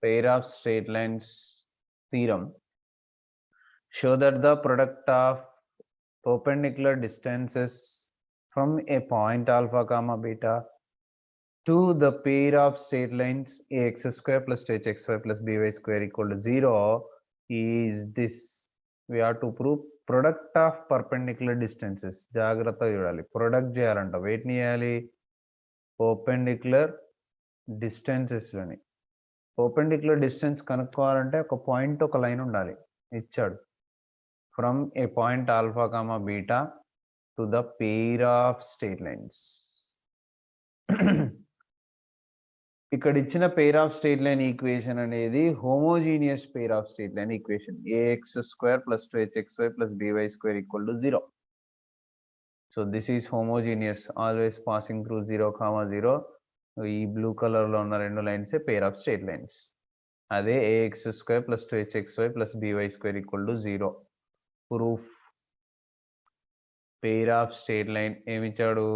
pair of straight lines theorem, show that the product of perpendicular distances from a point alpha comma beta to the pair of straight lines ax square plus 2hxy plus by square equal to 0 is this. We have to prove product of perpendicular distances. జాగ్రత్త చూడాలి, product చేయాలంట. వేటిని చేయాలి? Perpendicular distances లోని. Perpendicular distance కనుక్కోవాలంటే ఒక point ఒక line ఉండాలి. ఇచ్చాడు from a point alpha comma beta to the pair of straight lines. ఇక్కడ ఇచ్చిన pair of straight line equation అనేది homogeneous pair of straight line equation. ax square plus 2hxy plus by square equal to 0. So this is homogeneous, always passing through 0, 0. ఈ blue colour లో ఉన్న రెండు lines pair of straight lines. అదే ax square plus 2hxy plus by square equal to 0. Proof. Pair of straight line ఏమిచ్చాడు?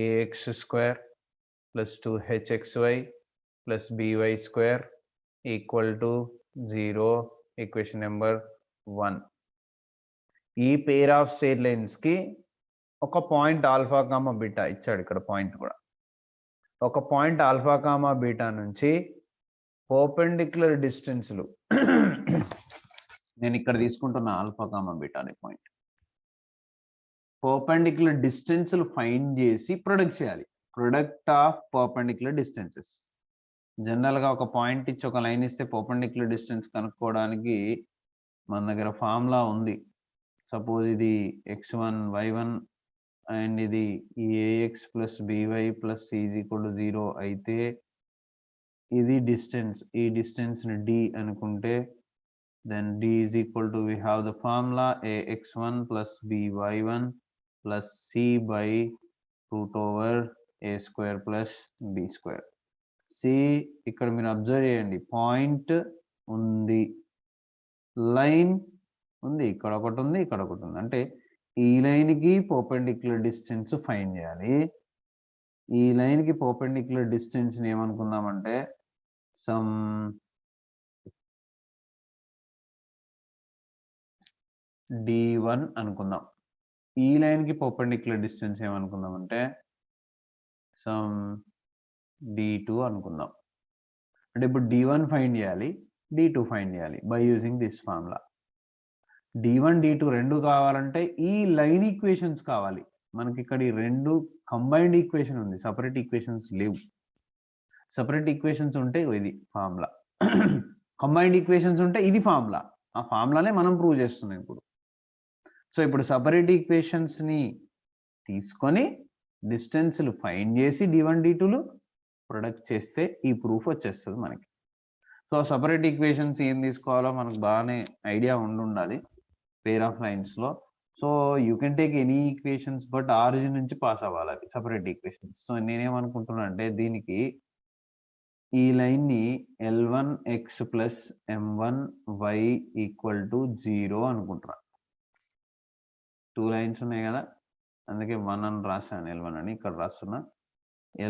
ax square plus 2hxy plus by square equal to 0. equation number 1. ఈ పేర్ of straight lines కి ఒక point alpha comma beta ఇచ్చాడు. ఇక్కడ point కూడా ఒక point alpha comma beta నుంచి perpendicular డిస్టెన్స్లు నేను ఇక్కడ తీసుకుంటున్న ఆల్ఫా కామా బీటా అనే పాయింట్. పర్పెండిక్యులర్ డిస్టెన్స్లు ఫైండ్ చేసి ప్రొడక్ట్ చేయాలి. Product of perpendicular distances. జనరల్గా ఒక పాయింట్ ఇచ్చి ఒక లైన్ ఇస్తే పర్పెండిక్యులర్ డిస్టెన్స్ కనుక్కోవడానికి మన దగ్గర ఫార్ములా ఉంది. సపోజ్ ఇది x1 y1 అండ్ ఇది ax plus by plus c is equal to 0 అయితే ఇది డిస్టెన్స్. ఈ డిస్టెన్స్ ని d అనుకుంటే then d is equal to we have the formula ax1 plus by1 plus c by root over a square plus b square. సి ఇక్కడ మీరు observe చేయండి, point ఉంది, లైన్ ఉంది, ఇక్కడ ఒకటి ఉంది, ఇక్కడ ఒకటి ఉంది. అంటే ఈ లైన్ కి పర్పెండిక్యులర్ డిస్టెన్స్ ఫైండ్ చేయాలి. ఈ లైన్ కి పర్పెండిక్యులర్ డిస్టెన్స్ ని ఏమనుకుందామంటే సమ్ d1 అనుకుందాం. ఈ లైన్ కి పర్పెండిక్యులర్ డిస్టెన్స్ ఏమనుకుందామంటే సమ్ d2 అనుకుందాం. అంటే ఇప్పుడు d1 ఫైండ్ చేయాలి, d2 ఫైండ్ చేయాలి by using this formula. d1 d2 రెండు కావాలంటే ఈ లైన్ ఈక్వేషన్స్ కావాలి మనకి. ఇక్కడ ఈ రెండు కంబైన్డ్ ఈక్వేషన్ ఉంది, సపరేట్ ఈక్వేషన్స్ లేవు. సపరేట్ ఈక్వేషన్స్ ఉంటే ఇది ఫార్ములా, కంబైన్డ్ ఈక్వేషన్స్ ఉంటే ఇది ఫార్ములా. ఆ ఫార్ములానే మనం ప్రూవ్ చేస్తున్నాం ఇప్పుడు. సో ఇప్పుడు సపరేట్ ఈక్వేషన్స్ ని తీసుకొని డిస్టెన్స్లు ఫైండ్ చేసి d1 d2లు ప్రొడక్ట్ చేస్తే ఈ ప్రూఫ్ వచ్చేస్తుంది మనకి. సో సపరేట్ ఈక్వేషన్స్ ఏం తీసుకోవాలో మనకు బాగానే ఐడియా ఉండాలి పేర్ ఆఫ్ లైన్స్ లో. So you can take any equations but origin నుంచి పాస్ అవ్వాలి అవి సపరేట్ ఈక్వేషన్స్. సో నేనేమనుకుంటున్నా అంటే దీనికి ఈ లైన్ ని L1x plus M1y equal to 0 అనుకుంటున్నా. 2 లైన్స్ ఉన్నాయి కదా, అందుకే 1 అని రాశాను, L1 అని ఇక్కడ రాస్తున్నా.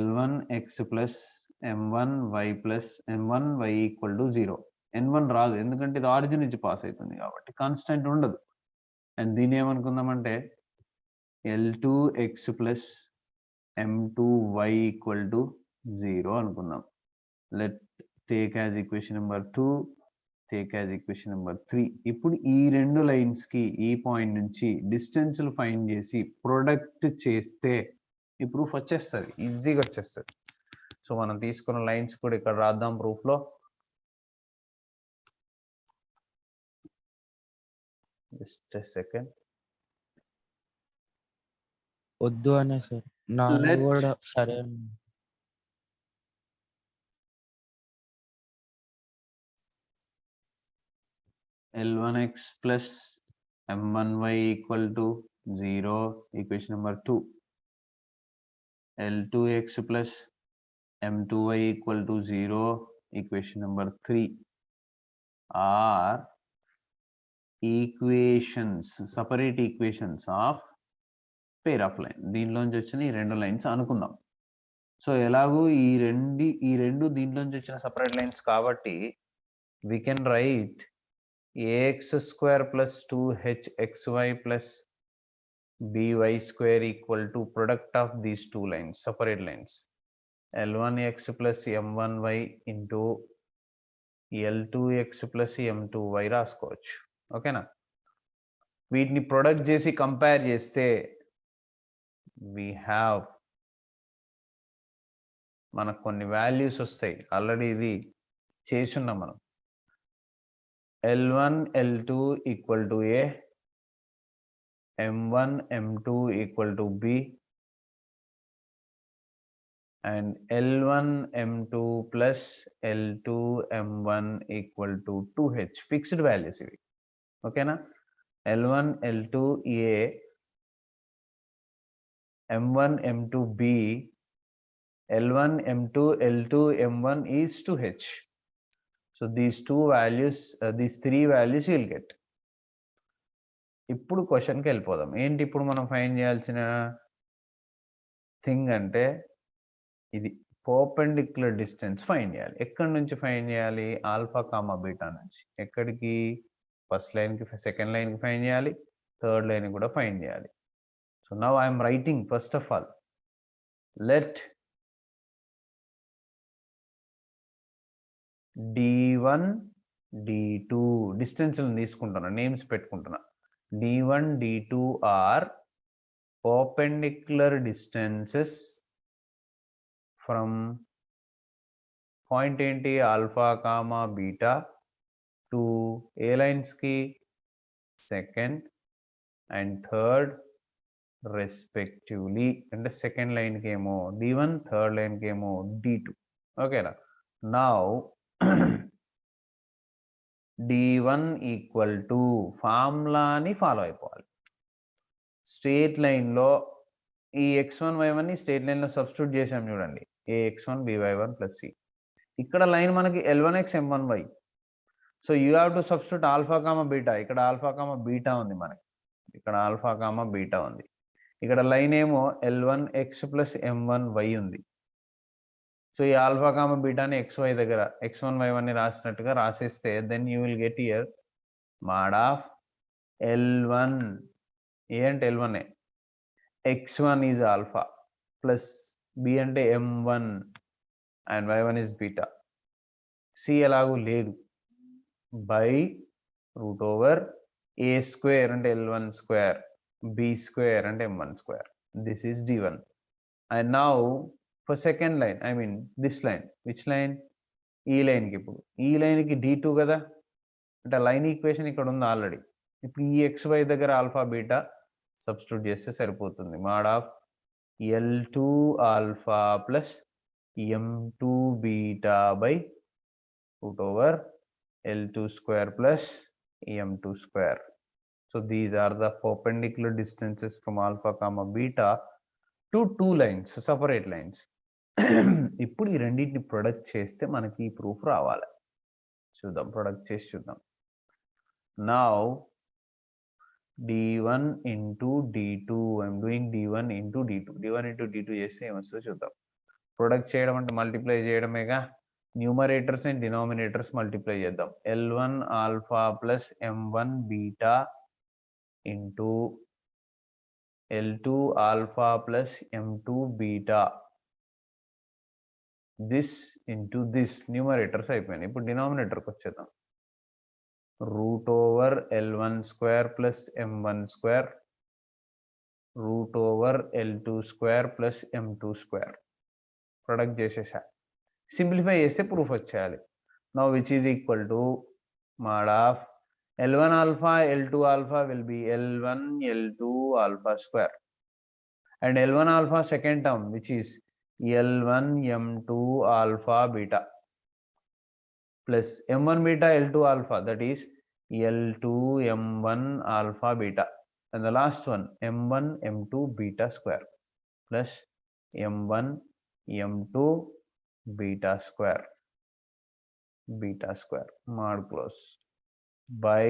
L1x plus M1y plus M1y equal to 0. N1 రాదు ఎందుకంటే ఇది ఆరిజిన్ నుంచి పాస్ అవుతుంది కాబట్టి కాన్స్టెంట్ ఉండదు. అండ్ దీన్ని ఏమనుకుందామంటే L2x plus M2y equal to 0 అనుకుందాం. Let take as equation number 2, take as equation number 3. ఇప్పుడు ఈ రెండు లైన్స్ కి ఈ పాయింట్ నుంచి డిస్టెన్స్లు ఫైండ్ చేసి ప్రొడక్ట్ చేస్తే ఈ ప్రూఫ్ వచ్చేస్తుంది, ఈజీగా వచ్చేస్తుంది. సో మనం తీసుకున్న లైన్స్ కూడా ఇక్కడ రాద్దాం ప్రూఫ్ లో. Just a second. వద్దు అనే సార్ నాన్న కూడా సరే అన్న. L1x plus M1y equal to 0, equation number 2. L2x plus M2y equal to 0, equation number 3 are equations, separate equations of pair of line. దీనిలోంచి వచ్చిన ఈ రెండు లైన్స్ అనుకుందాం. సో ఎలాగూ ఈ రెండు దీంట్లో నుంచి వచ్చిన సపరేట్ లైన్స్ కాబట్టి we can write ax square plus 2hxy plus by square equal to product of these two lines, separate lines, L1x plus M1y into L2x plus M2y రాసుకోవచ్చు. ఓకేనా? వీటిని ప్రొడక్ట్ చేసి కంపేర్ చేస్తే we have మనకు కొన్ని values వస్తాయి. Already ఇది చేసున్నాం మనం. L1 L2 equal to A, M1 M2 equal to B, and L1 M2 plus L2 M1 equal to 2H. Fixed values ఇవి. ఓకేనా? L1 L2 A, M1 M2 B, L1 M2 L2 M1 is 2H. So these two values, these three values you will get. ఇప్పుడు క్వశ్చన్కి వెళ్ళిపోదాం. ఏంటి ఇప్పుడు మనం find చేయాల్సిన thing అంటే ఇది పర్పెండిక్యులర్ డిస్టెన్స్ ఫైండ్ చేయాలి. ఎక్కడి నుంచి ఫైండ్ చేయాలి? ఆల్ఫా కామా బీటా నుంచి. ఎక్కడికి? ఫస్ట్ లైన్కి, సెకండ్ లైన్కి ఫైండ్ చేయాలి, థర్డ్ లైన్ కూడా ఫైండ్ చేయాలి. So now I'm writing first of all let D1 D2 distance తీసుకుంటున్నా, నేమ్స్ పెట్టుకుంటున్నా. D1 D2 are perpendicular distances from point ఏంటి? Alpha comma beta to a lines కి? Second and third respectively. అంటే second లైన్కి ఏమో D1, third లైన్కి ఏమో D2. ఓకేనా? నౌ D1 ఈక్వల్ టు ఫార్ములాని ఫాలో అయిపోవాలి. స్ట్రేట్ లైన్లో ఈ x1 y1 ని స్ట్రేట్ లైన్లో సబ్స్టిట్యూట్ చేసాం చూడండి. ax1 by1 plus c. ఇక్కడ లైన్ మనకి L1x M1y. So you have to substitute alpha comma beta. ఇక్కడ ఆల్ఫా కామా బీటా ఉంది మనకి. ఇక్కడ ఆల్ఫా కామా బీటా ఉంది. ఇక్కడ లైన్ ఏమో L1x plus M1y ఉంది. సో ఈ ఆల్ఫా కామా బీటాని xy దగ్గర x1 y1 ని రాసినట్టుగా రాసేస్తే then you will get here mod of L1, a అంటే L1 x1 is alpha plus b అంటే M1 and y1 is beta. c ఎలాగూ లేదు, by root over a square అంటే L1 square, b square అంటే M1 square. This is D1. And now for second line, I mean this line, which line? ఈ లైన్కి. ఇప్పుడు ఈ లైన్కి D2 కదా, అంటే లైన్ ఈక్వేషన్ ఇక్కడ ఉంది ఆల్రెడీ. ఇప్పుడు ఈ xy దగ్గర ఆల్ఫా బీటా సబ్స్టిట్యూట్ చేస్తే సరిపోతుంది. mod of L2 alpha plus M2 beta by root over L2 square plus M2 square. So these are the perpendicular distances from alpha comma beta to two lines, separate lines. ఇప్పుడు ఈ రెండింటిని product చేస్తే మనకి ఈ proof రావాలి. చూద్దాం, product చేసి చూద్దాం. Now D1 into D2, I'm doing D1 into D2. D1 into D2 చేస్తే ఏమొస్తుందో చూద్దాం. ప్రొడక్ట్ చేయడం అంటే మల్టిప్లై చేయడమేగా. న్యూమరేటర్స్ అండ్ డినామినేటర్స్ మల్టిప్లై చేద్దాం. L1 alpha plus M1 beta into L2 alpha plus M2 beta. This into this. Numerators అయిపోయినాయి. ఇప్పుడు డినామినేటర్కి వచ్చేద్దాం. root over L1 square plus M1 square root over L2 square plus M2 square. Product చేసేసా. Simplify చేస్తే proof వచ్చేయాలి. Now which is equal to mod of L1 alpha L2 alpha will be L1 L2 alpha square and L1 alpha second term which is L1 M2 alpha beta plus M1 beta L2 alpha, that is L2 M1 alpha beta, and the last one M1 M2 beta square plus M1 M2 beta square mod close by,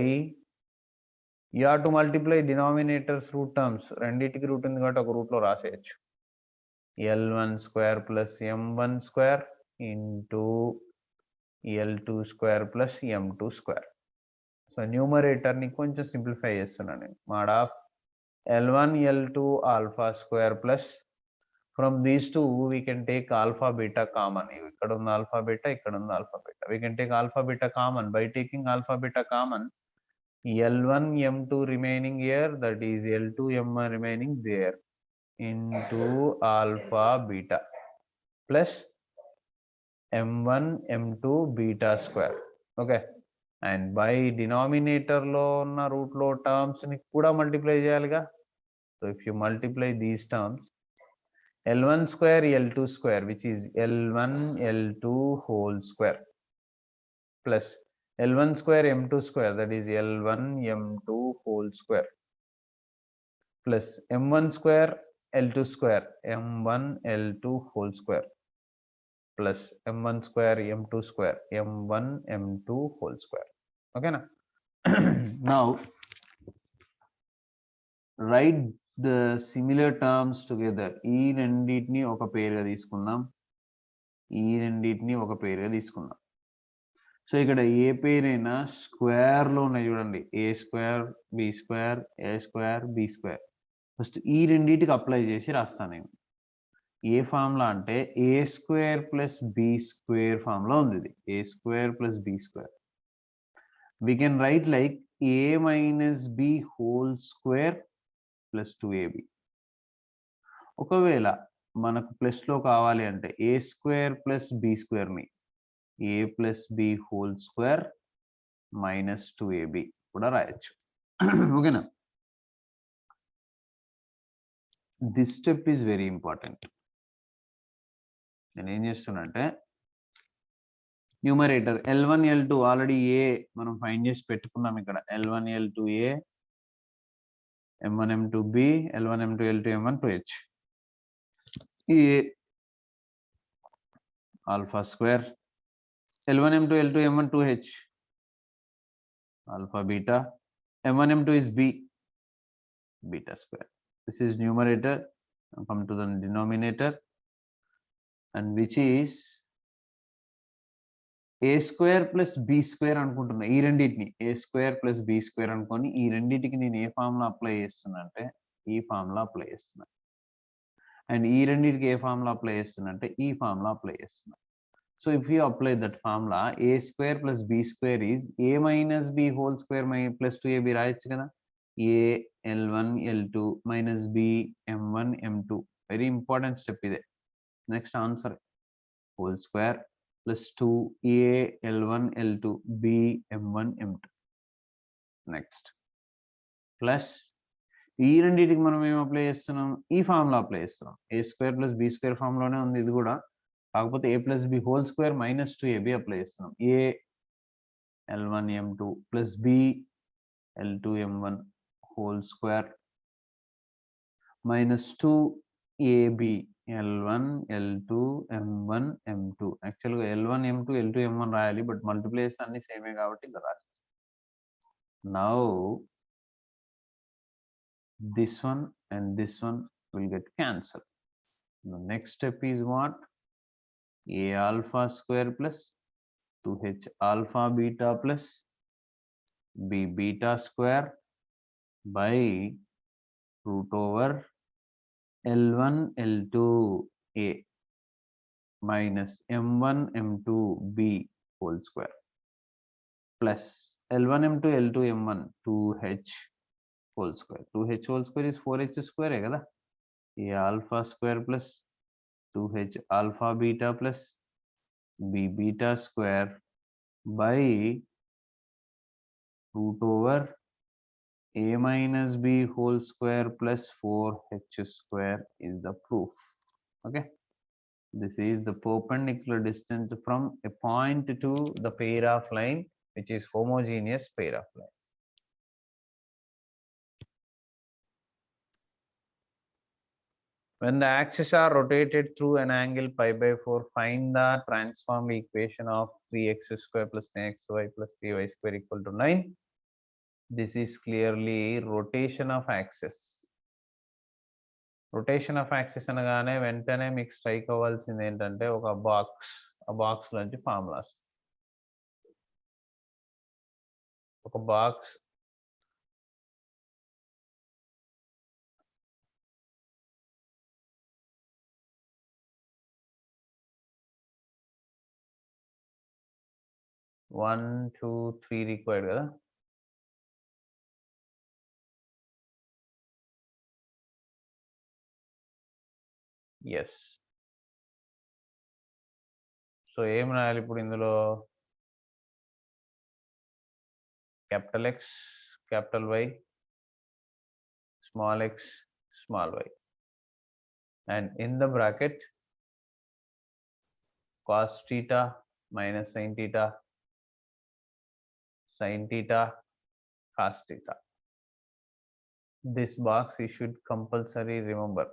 you have to multiply denominators root terms. రెండింటికి route ఉంది కాబట్టి ఒక route లో రాసేయచ్చు. L1 square plus M1 square into L2 square plus M2 square. So numerator ni konచెం simplify చేస్తున్నాను నేను. Mod of L1 L2 alpha square plus from these two we can take alpha beta common. ఇక్కడ ఉన్న alpha beta, ఇక్కడ ఉన్న alpha beta. We can take alpha beta common. By taking alpha beta common, L1 M2 remaining here, that is L2 M1 remaining there, into alpha beta plus M1 M2 beta square. Okay, and by denominator లో ఉన్న root లో terms ని కూడా multiply చేయాలిగా. So if you multiply these terms, L1 square L2 square, which is L1 L2 whole square, plus L1 square M2 square, that is L1 M2 whole square, plus M1 square L2 square, M1 L2 whole square, plus M1 square M2 square, M1 M2 whole square. Okay na? Now write the similar terms together. ఈ రెండింటిని ఒక పేరుగా తీసుకుందాం, ఈ రెండింటిని ఒక పేరుగా తీసుకుందాం. సో ఇక్కడ ఏ పేరైనా స్క్వేర్ లో ఉన్నాయి చూడండి, a square b square a square b square. First ఈ రెండింటికి అప్లై చేసి రాస్తాను నేను. ఏ ఫార్ములా అంటే a square plus b square formula ఉంది ఇది. A square plus b square we can write like a minus b whole square plus 2ab. ఒకవేళ మనకు ప్లస్ లో కావాలి అంటే a square plus b square ని a plus b whole square minus 2ab కూడా రాయొచ్చు. ఓకేనా? This step is very important. నేను ఏం చేస్తున్నా అంటే న్యూమరేటర్ L1 L2 ఆల్రెడీ ఏ మనం ఫైండ్ చేసి పెట్టుకున్నాం ఇక్కడ. L1 L2 a, M1 M2 b, L1 M2 L2 M1 2h. a alpha square, L1 M2 L2 M1 2h, alpha beta, M1 M2 is b, beta square. This is numerator. Now come to the denominator, and which is a square plus b square అనుకుంటున్నా. ఈ రెండింటిని a square plus b square అనుకొని ఈ రెండింటికి నేను a formula apply చేస్తున్నా అంటే ఈ ఫార్ములా అప్లై చేస్తున్నా, అండ్ ఈ రెండింటికి ఏ ఫార్ములా అప్లై చేస్తున్నా అంటే ఈ ఫార్ములా అప్లై చేస్తున్నా. So if you apply that formula a square plus b square is a minus b whole square plus 2ab రాయొచ్చు కదా. a L1 L2 minus b M1 M2. Very important step ఇదే. Next answer whole square plus 2a L1 L2 b M1 M2. Next plus ఈ రెండింటికి మనం ఏం apply చేస్తున్నాం, ఈ formula apply చేస్తున్నాం. A square plus b square ఫార్ములానే ఉంది ఇది కూడా, కాకపోతే a plus b whole square minus 2ab apply చేస్తున్నాం. A L1 M2 plus b L2 M1 whole square minus 2ab L1 L2 M1 M2. యాక్చువల్గా L1 M2 L2 M1 రాయాలి, but multiply చేస్తే అన్ని సేమే కాబట్టి ఇలా రాసి. Now this one and this one will get cancelled. The next step is what? A alpha square plus 2h alpha beta plus b beta square by root over L1 L2 a minus M1 M2 b whole square plus L1 M2 L2 M1 2h whole square. 2h whole square is 4h square है కదా. a alpha square plus 2h alpha beta plus b beta square by root over a minus b whole square plus 4h square is the proof. Okay, this is the perpendicular distance from a point to the pair of line which is homogeneous pair of line. When the axes are rotated through an angle pi by 4, find the transformed equation of 3x square plus 10xy plus 3y square equal to 9. This is clearly rotation of axis. Rotation of axis అనగానే వెంటనే మీకు strike అవ్వాల్సింది ఏంటంటే ఒక box, ఆ box నుంచి formulas. ఒక box one two three required కదా. ఎస్. సో ఏం రాయాలి ఇప్పుడు ఇందులో? capital X, capital Y, small x, small y, and in the bracket cos theta minus sin theta, sin theta, cos theta. This box you should compulsory remember.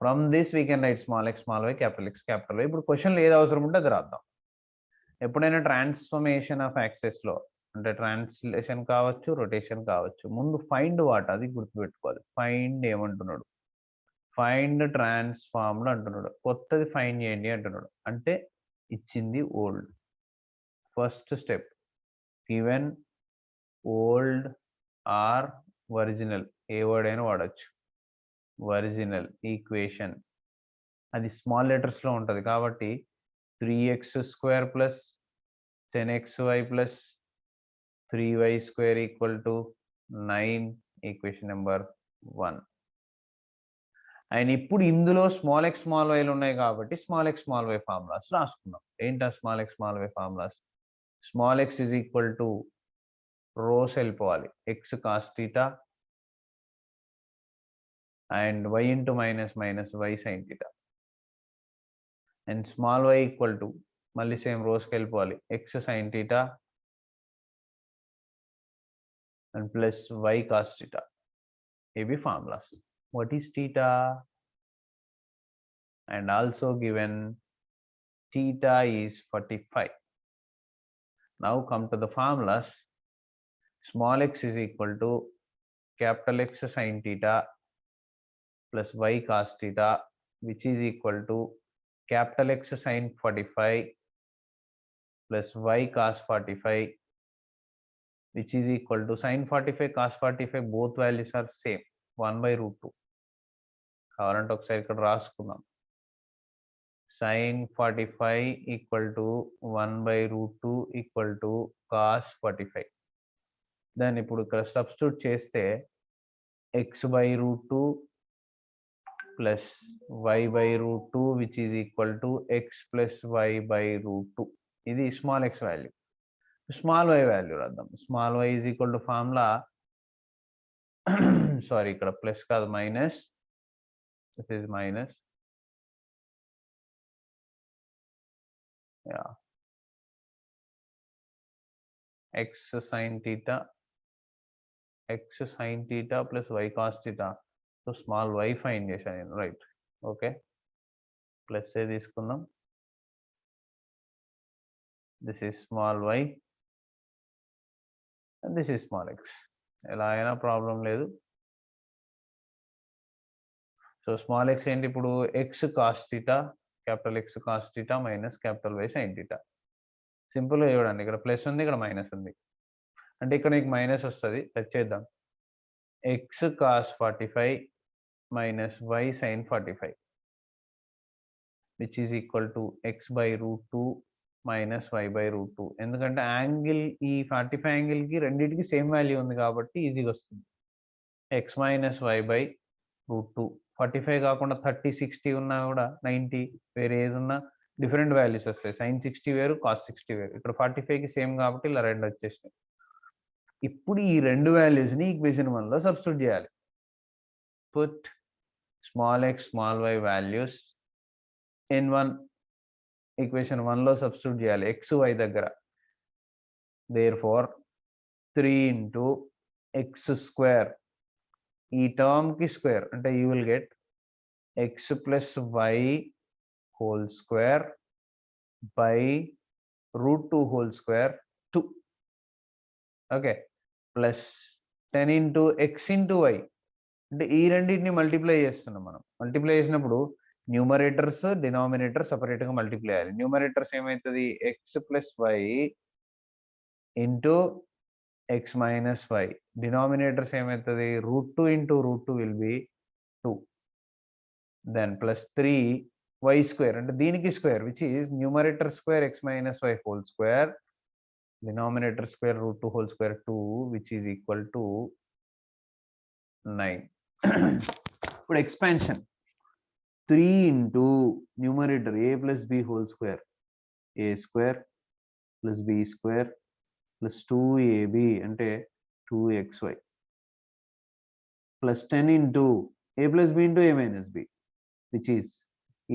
From this we can write small x, small y, capital X, capital Y. ఇప్పుడు క్వశ్చన్లో ఏది అవసరం ఉంటే అది రాద్దాం. ఎప్పుడైనా transformation of access లో అంటే ట్రాన్స్లేషన్ కావచ్చు, రొటేషన్ కావచ్చు, ముందు ఫైండ్ వాట్ అది గుర్తుపెట్టుకోవాలి. ఫైండ్ ఏమంటున్నాడు? ఫైండ్ ట్రాన్స్ఫార్మ్డ్ అంటున్నాడు. కొత్తది ఫైండ్ చేయండి అంటున్నాడు. అంటే ఇచ్చింది old. First step given old or original, ఏ వర్డ్ అయినా వాడచ్చు. ఒరిజినల్ ఈక్వేషన్ అది స్మాల్ లెటర్స్ లో ఉంటది కాబట్టి 3x² plus 10xy plus 3y² equal to 9, equation number 1. And ఇప్పుడు ఇందులో స్మాల్ ఎక్స్ స్మాల్ వైలు ఉన్నాయి కాబట్టి small x small y formulas రాసుకున్నాం. ఏంటా small x small y formulas? Small x is equal to rows వెళ్ళిపోవాలి, x cos theta and y into minus minus y sine theta. And small y equal to మళ్ళీ same రోస్కి వెళ్ళిపోవాలి, x sine theta and plus y cos theta. ఇవి formulas. What is theta? And also given theta is 45. Now come to the formulas. Small x is equal to capital X sin theta plus y cos theta, which is equal to capital X sin 45 plus y cos 45, which is equal to sin 45 cos 45. Both values are same, 1/√2. కావాలంటే ఒకసారి ఇక్కడ రాసుకుందాం. sin 45 equal to 1/√2 equal to cos 45. దాన్ని ఇప్పుడు ఇక్కడ substitute చేస్తే x/√2 plus y/√2 which is equal to x plus y/√2. ఇది small x value. Small y value రాద్దాం. Small y is equal to formula sorry ఇక్కడ ప్లస్ కాదు minus, this is minus. Yeah, x sin theta plus y cos theta. So small y find చేశాను నేను, right. Okay, plus ఏ తీసుకుందాం. This is small y and this is small x. ఎలా అయినా problem లేదు. So small x ఏంటి ఇప్పుడు? X cos theta, capital X cos theta minus capital Y sine theta. సింపుల్గా చూడండి, ఇక్కడ ప్లస్ ఉంది, ఇక్కడ మైనస్ ఉంది, అంటే ఇక్కడ నీకు మైనస్ వస్తుంది. టచ్ చేద్దాం. X cos 45 minus y sign 45 which is equal to x/√2 minus y/√2. ఎందుకంటే యాంగిల్ ఈ 45 యాంగిల్కి రెండింటికి సేమ్ వాల్యూ ఉంది కాబట్టి ఈజీగా వస్తుంది. x minus y/√2. 45 కాకుండా 30, 60 ఉన్నా కూడా 90 వేరే ఏది ఉన్నా డిఫరెంట్ వాల్యూస్ వస్తాయి. సైన్ 60 వేరు, కాస్ 60 వేరు. ఇక్కడ 45కి సేమ్ కాబట్టి ఇలా రెండు వచ్చేసినాయి. ఇప్పుడు ఈ రెండు వాల్యూస్ని ఈక్వేషన్ 1లో సబ్స్టిట్యూట్ చేయాలి. Put small x small y values in 1, equation 1లో సబ్స్టిట్యూట్ చేయాలి x y దగ్గర. దేర్ఫోర్ 3 into x², ఈ టర్మ్ కి స్క్వేర్ అంటే you will get x plus y whole square by √2 whole square 2. Okay, plus 10 into x into y. అంటే ఈ రెండింటిని multiply చేస్తున్నాం మనం. మల్టిప్లై చేసినప్పుడు న్యూమరేటర్స్ డినామినేటర్ సపరేట్ గా మల్టిప్లై చేయాలి. న్యూమరేటర్స్ ఏమైతుంది x plus y into x minus y. Denominators ఏమైతుంది √2 into √2 will be 2. Then plus 3 y square అంటే దీనికి square which is numerator square x minus y whole square denominator square √2 whole square 2 which is equal to 9. ఇప్పుడు expansion 3 into numerator a plus b whole square a square plus b square plus 2ab అంటే 2xy plus 10 into a plus b into a minus b which is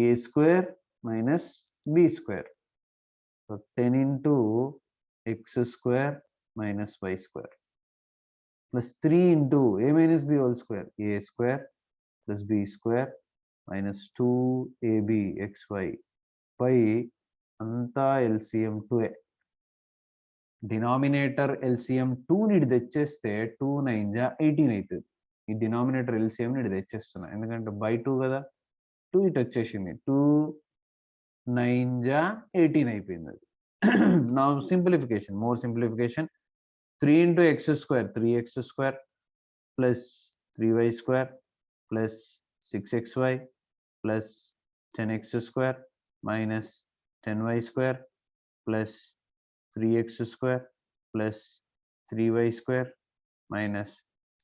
a square minus b square. So 10 into x square minus y square plus 3 into a minus b whole square a square plus b square minus 2ab xy by anta LCM 2a. Denominator LCM 2 ని తెచ్చేస్తే 2 9 జా 18 అవుతుంది. ఈ denominator LCM ని తెచ్చేస్తున్నా ఎందుకంటే by 2 కదా 2 ఇటు వచ్చేసింది 2 9 జా 18 అయిపోయింది అది. Now simplification, more simplification. 3 into x square 3x square plus 3y square plus 6xy plus 10x square minus 10y square plus 3x square plus 3y square minus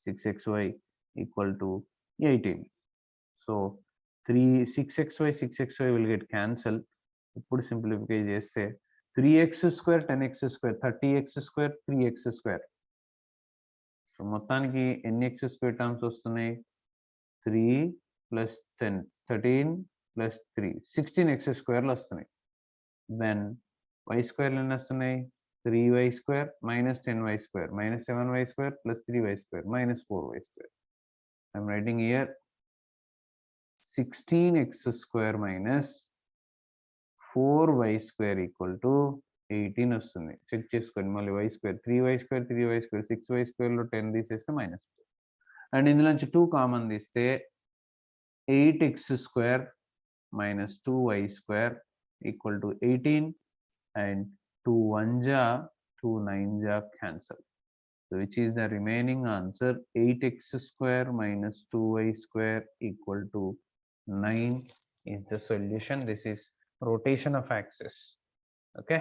6xy equal to 18. So 6xy will get cancelled. ఇప్పుడు simplify చేస్తే 3x square 10x square 30x square 3x square. So మొత్తానికి ఎన్ని x square terms వస్తున్నాయి 3 plus 10 13 plus 3 16x square వస్తున్నాయి. Then y square ఎన్ని వస్తున్నాయి 3y square minus 10y square minus 7y square plus 3y square minus 4y square. I'm writing here 16x square minus 4y square equal to 18 వస్తుంది. Check చేసుకోండి మళ్ళీ y square 3y square 3y square 6y square లో 10 తీసేస్తే minus 4 and ఇందులో నుంచి 2 common తీస్తే 8x square minus 2y square equal to 18 and 2 1 ja 2 9 ja cancel. So which is the remaining answer 8x square minus 2y square equal to 9 is the solution. This is rotation of axis. Okay,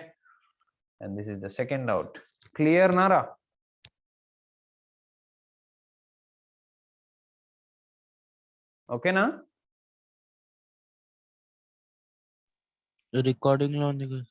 and this is the second doubt. Clear Nara? Okay na? Recording లో ఉంది కదా